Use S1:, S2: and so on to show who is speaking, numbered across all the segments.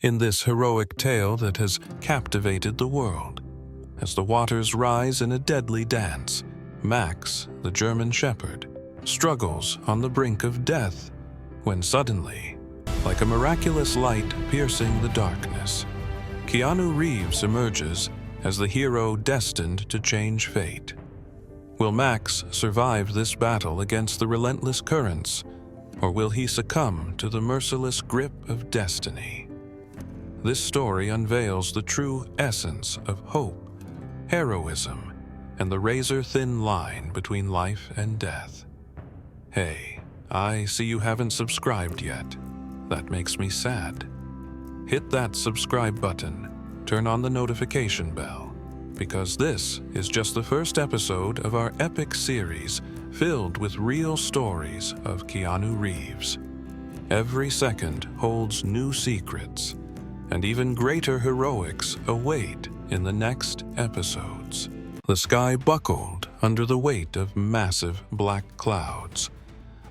S1: in this heroic tale that has captivated the world. As the waters rise in a deadly dance, Max, the German shepherd, struggles on the brink of death when suddenly, like a miraculous light piercing the darkness, Keanu Reeves emerges as the hero destined to change fate. Will Max survive this battle against the relentless currents, or will he succumb to the merciless grip of destiny? This story unveils the true essence of hope, heroism, and the razor-thin line between life and death. Hey, I see you haven't subscribed yet. That makes me sad. Hit that subscribe button, turn on the notification bell, because this is just the first episode of our epic series filled with real stories of Keanu Reeves. Every second holds new secrets, and even greater heroics await in the next episodes. The sky buckled under the weight of massive black clouds.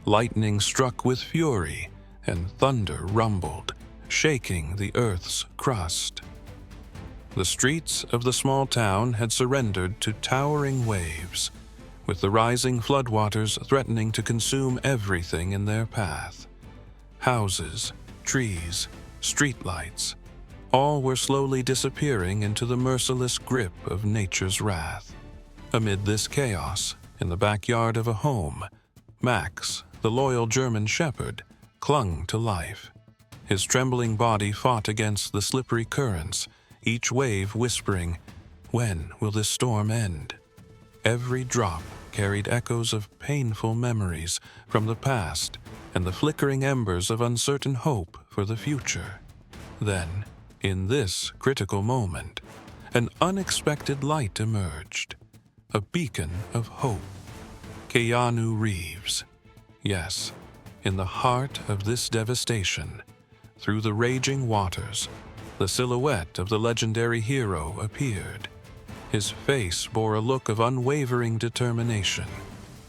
S1: Lightning struck with fury, and thunder rumbled, shaking the earth's crust. The streets of the small town had surrendered to towering waves, with the rising floodwaters threatening to consume everything in their path. Houses, trees, streetlights, all were slowly disappearing into the merciless grip of nature's wrath. Amid this chaos, in the backyard of a home, Max, the loyal German shepherd, clung to life. His trembling body fought against the slippery currents, each wave whispering, "When will this storm end?" Every drop carried echoes of painful memories from the past and the flickering embers of uncertain hope for the future. Then, in this critical moment, an unexpected light emerged, a beacon of hope. Keanu Reeves. Yes, in the heart of this devastation, through the raging waters, the silhouette of the legendary hero appeared. His face bore a look of unwavering determination,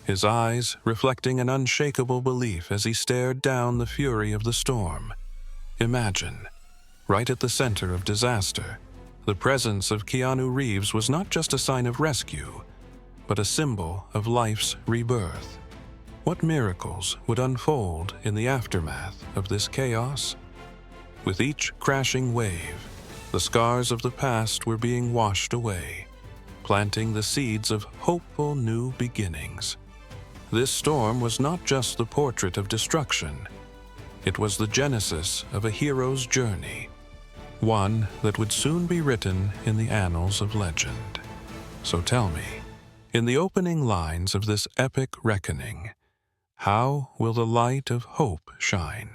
S1: his eyes reflecting an unshakable belief as he stared down the fury of the storm. Imagine, right at the center of disaster, the presence of Keanu Reeves was not just a sign of rescue, but a symbol of life's rebirth. What miracles would unfold in the aftermath of this chaos? With each crashing wave, the scars of the past were being washed away, planting the seeds of hopeful new beginnings. This storm was not just the portrait of destruction. It was the genesis of a hero's journey, one that would soon be written in the annals of legend. So tell me, in the opening lines of this epic reckoning, how will the light of hope shine?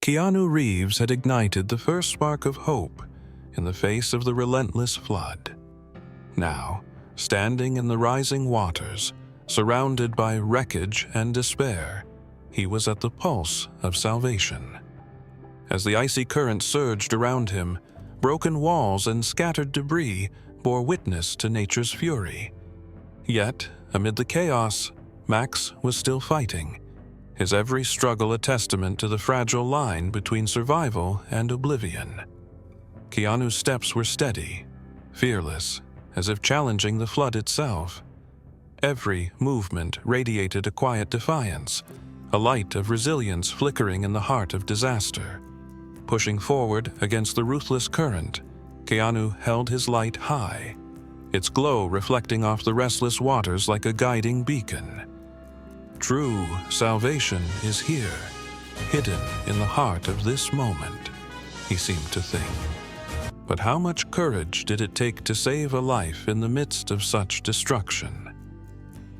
S1: Keanu Reeves had ignited the first spark of hope in the face of the relentless flood. Now, standing in the rising waters, surrounded by wreckage and despair, he was at the pulse of salvation. As the icy current surged around him, broken walls and scattered debris bore witness to nature's fury. Yet, amid the chaos, Max was still fighting, his every struggle a testament to the fragile line between survival and oblivion. Keanu's steps were steady, fearless, as if challenging the flood itself. Every movement radiated a quiet defiance, a light of resilience flickering in the heart of disaster. Pushing forward against the ruthless current, Keanu held his light high, its glow reflecting off the restless waters like a guiding beacon. True salvation is here, hidden in the heart of this moment, he seemed to think. But how much courage did it take to save a life in the midst of such destruction?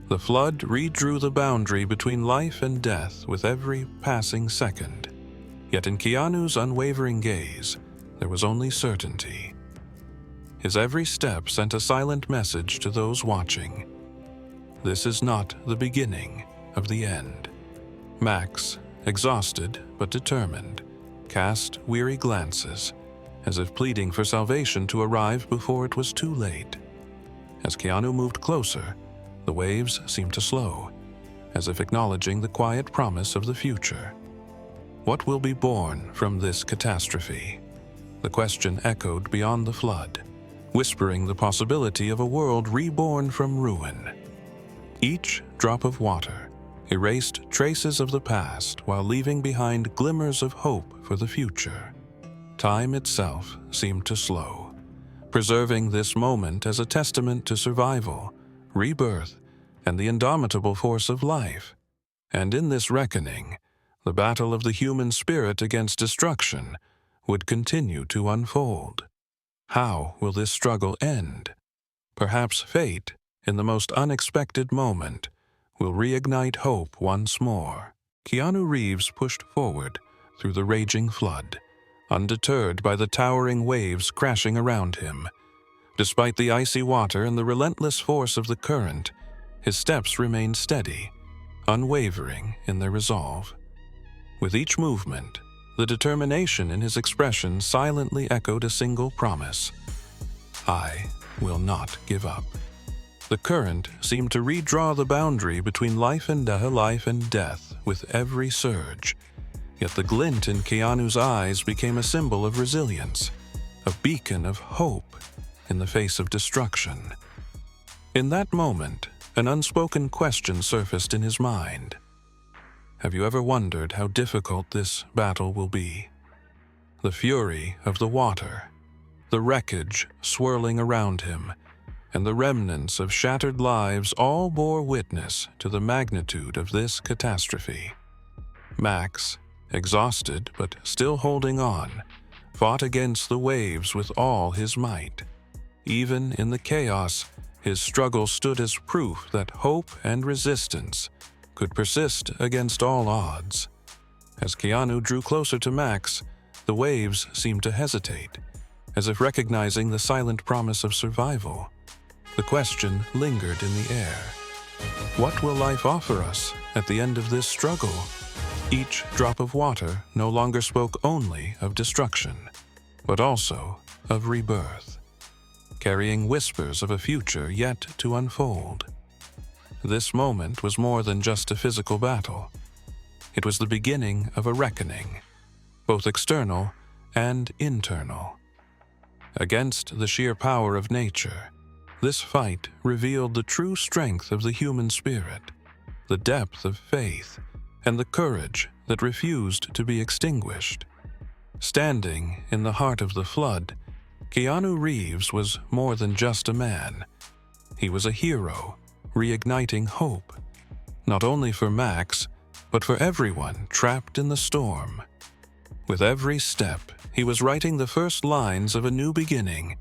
S1: The flood redrew the boundary between life and death with every passing second. Yet in Keanu's unwavering gaze, there was only certainty. His every step sent a silent message to those watching. This is not the beginning of the end. Max, exhausted but determined, cast weary glances, as if pleading for salvation to arrive before it was too late. As Keanu moved closer, the waves seemed to slow, as if acknowledging the quiet promise of the future. What will be born from this catastrophe? The question echoed beyond the flood, whispering the possibility of a world reborn from ruin. Each drop of water erased traces of the past while leaving behind glimmers of hope for the future. Time itself seemed to slow, preserving this moment as a testament to survival, rebirth, and the indomitable force of life. And in this reckoning, the battle of the human spirit against destruction would continue to unfold. How will this struggle end? Perhaps fate, in the most unexpected moment, will reignite hope once more. Keanu Reeves pushed forward through the raging flood, undeterred by the towering waves crashing around him. Despite the icy water and the relentless force of the current, his steps remained steady, unwavering in their resolve. With each movement, the determination in his expression silently echoed a single promise: I will not give up. The current seemed to redraw the boundary between life and death with every surge. Yet the glint in Keanu's eyes became a symbol of resilience, a beacon of hope in the face of destruction. In that moment, an unspoken question surfaced in his mind. Have you ever wondered how difficult this battle will be? The fury of the water, the wreckage swirling around him, and the remnants of shattered lives all bore witness to the magnitude of this catastrophe. Max, exhausted but still holding on, fought against the waves with all his might. Even in the chaos, his struggle stood as proof that hope and resistance could persist against all odds. As Keanu drew closer to Max, the waves seemed to hesitate, as if recognizing the silent promise of survival. The question lingered in the air. What will life offer us at the end of this struggle? Each drop of water no longer spoke only of destruction, but also of rebirth, carrying whispers of a future yet to unfold. This moment was more than just a physical battle. It was the beginning of a reckoning, both external and internal. Against the sheer power of nature, this fight revealed the true strength of the human spirit, the depth of faith, and the courage that refused to be extinguished. Standing in the heart of the flood, Keanu Reeves was more than just a man. He was a hero, reigniting hope, not only for Max, but for everyone trapped in the storm. With every step, he was writing the first lines of a new beginning,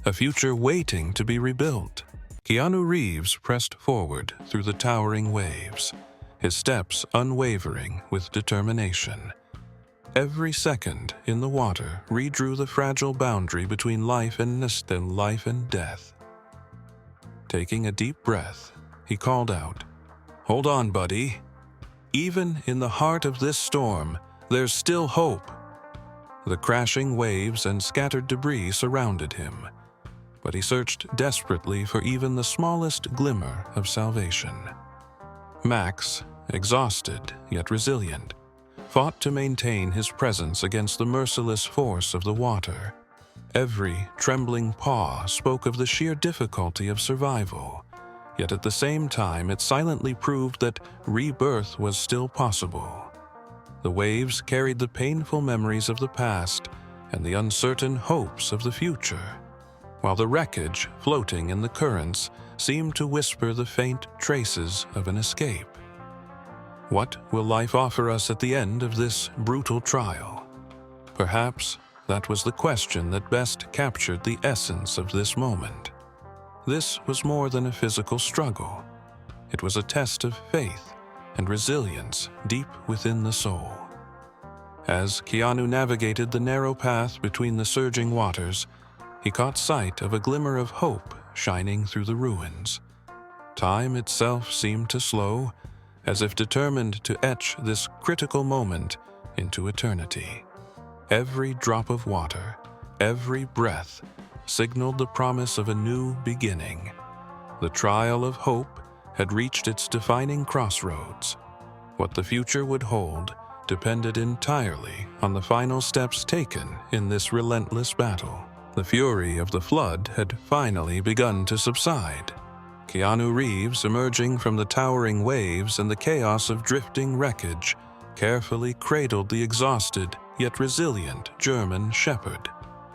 S1: a future waiting to be rebuilt. Keanu Reeves pressed forward through the towering waves, his steps unwavering with determination. Every second in the water redrew the fragile boundary between life and death. Taking a deep breath, he called out, "Hold on, buddy. Even in the heart of this storm, there's still hope." The crashing waves and scattered debris surrounded him, but he searched desperately for even the smallest glimmer of salvation. Max, exhausted yet resilient, fought to maintain his presence against the merciless force of the water. Every trembling paw spoke of the sheer difficulty of survival, yet at the same time it silently proved that rebirth was still possible. The waves carried the painful memories of the past and the uncertain hopes of the future, while the wreckage floating in the currents seemed to whisper the faint traces of an escape. What will life offer us at the end of this brutal trial? Perhaps that was the question that best captured the essence of this moment. This was more than a physical struggle. It was a test of faith and resilience deep within the soul. As Keanu navigated the narrow path between the surging waters, he caught sight of a glimmer of hope shining through the ruins. Time itself seemed to slow, as if determined to etch this critical moment into eternity. Every drop of water, every breath, signaled the promise of a new beginning. The trial of hope had reached its defining crossroads. What the future would hold depended entirely on the final steps taken in this relentless battle. The fury of the flood had finally begun to subside. Keanu Reeves, emerging from the towering waves and the chaos of drifting wreckage, carefully cradled the exhausted yet resilient German shepherd,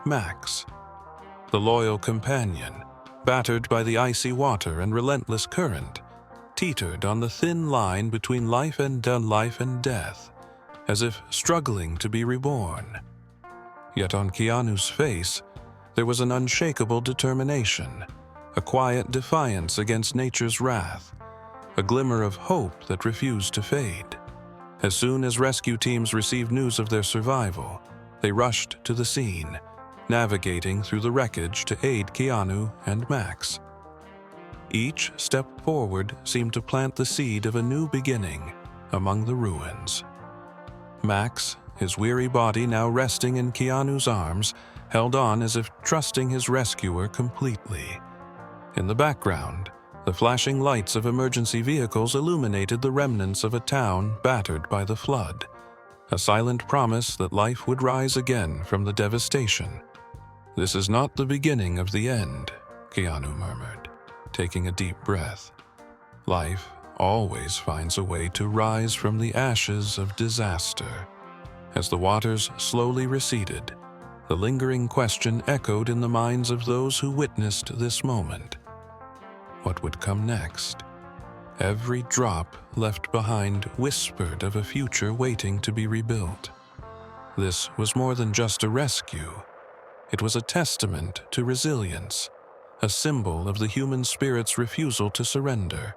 S1: Max. The loyal companion, battered by the icy water and relentless current, teetered on the thin line between life and death, as if struggling to be reborn. Yet on Keanu's face, there was an unshakable determination, a quiet defiance against nature's wrath, a glimmer of hope that refused to fade. As soon as rescue teams received news of their survival, they rushed to the scene, navigating through the wreckage to aid Keanu and Max. Each step forward seemed to plant the seed of a new beginning among the ruins. Max, his weary body now resting in Keanu's arms, held on as if trusting his rescuer completely. In the background, the flashing lights of emergency vehicles illuminated the remnants of a town battered by the flood, a silent promise that life would rise again from the devastation. "This is not the beginning of the end," Keanu murmured, taking a deep breath. "Life always finds a way to rise from the ashes of disaster." As the waters slowly receded, the lingering question echoed in the minds of those who witnessed this moment. What would come next? Every drop left behind whispered of a future waiting to be rebuilt. This was more than just a rescue. It was a testament to resilience, a symbol of the human spirit's refusal to surrender,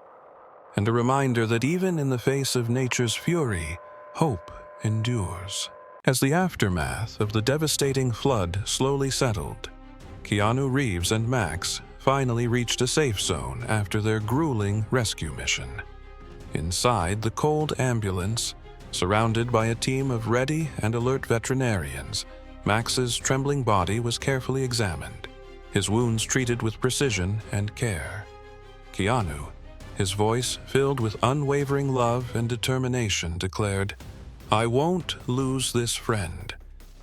S1: and a reminder that even in the face of nature's fury, hope endures. As the aftermath of the devastating flood slowly settled, Keanu Reeves and Max finally reached a safe zone after their grueling rescue mission. Inside the cold ambulance, surrounded by a team of ready and alert veterinarians, Max's trembling body was carefully examined, his wounds treated with precision and care. Keanu, his voice filled with unwavering love and determination, declared, "I won't lose this friend.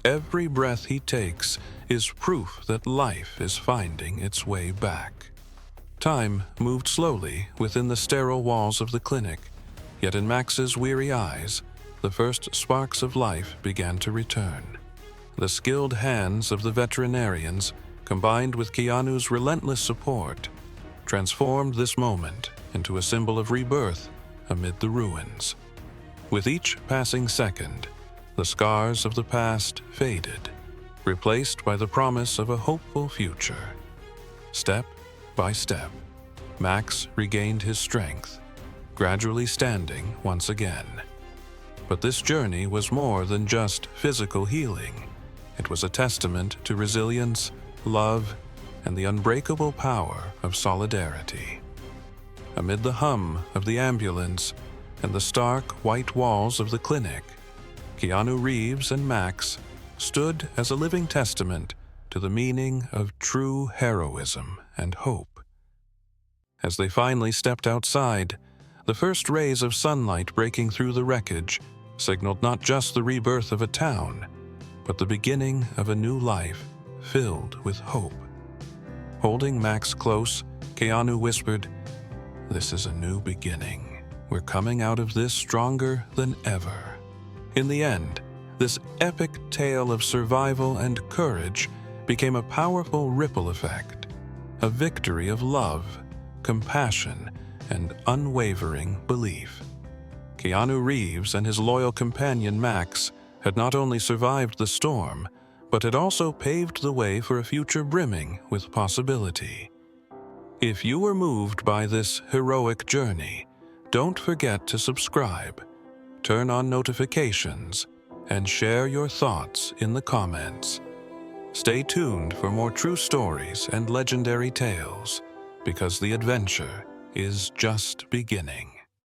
S1: Every breath he takes is proof that life is finding its way back." Time moved slowly within the sterile walls of the clinic, yet in Max's weary eyes, the first sparks of life began to return. The skilled hands of the veterinarians, combined with Keanu's relentless support, transformed this moment into a symbol of rebirth amid the ruins. With each passing second, the scars of the past faded, replaced by the promise of a hopeful future. Step by step, Max regained his strength, gradually standing once again. But this journey was more than just physical healing. It was a testament to resilience, love, and the unbreakable power of solidarity. Amid the hum of the ambulance and the stark white walls of the clinic, Keanu Reeves and Max stood as a living testament to the meaning of true heroism and hope. As they finally stepped outside, the first rays of sunlight breaking through the wreckage signaled not just the rebirth of a town, but the beginning of a new life filled with hope. Holding Max close, Keanu whispered, "This is a new beginning. We're coming out of this stronger than ever." In the end, this epic tale of survival and courage became a powerful ripple effect, a victory of love, compassion, and unwavering belief. Keanu Reeves and his loyal companion Max had not only survived the storm, but had also paved the way for a future brimming with possibility. If you were moved by this heroic journey, don't forget to subscribe, turn on notifications, and share your thoughts in the comments. Stay tuned for more true stories and legendary tales, because the adventure is just beginning.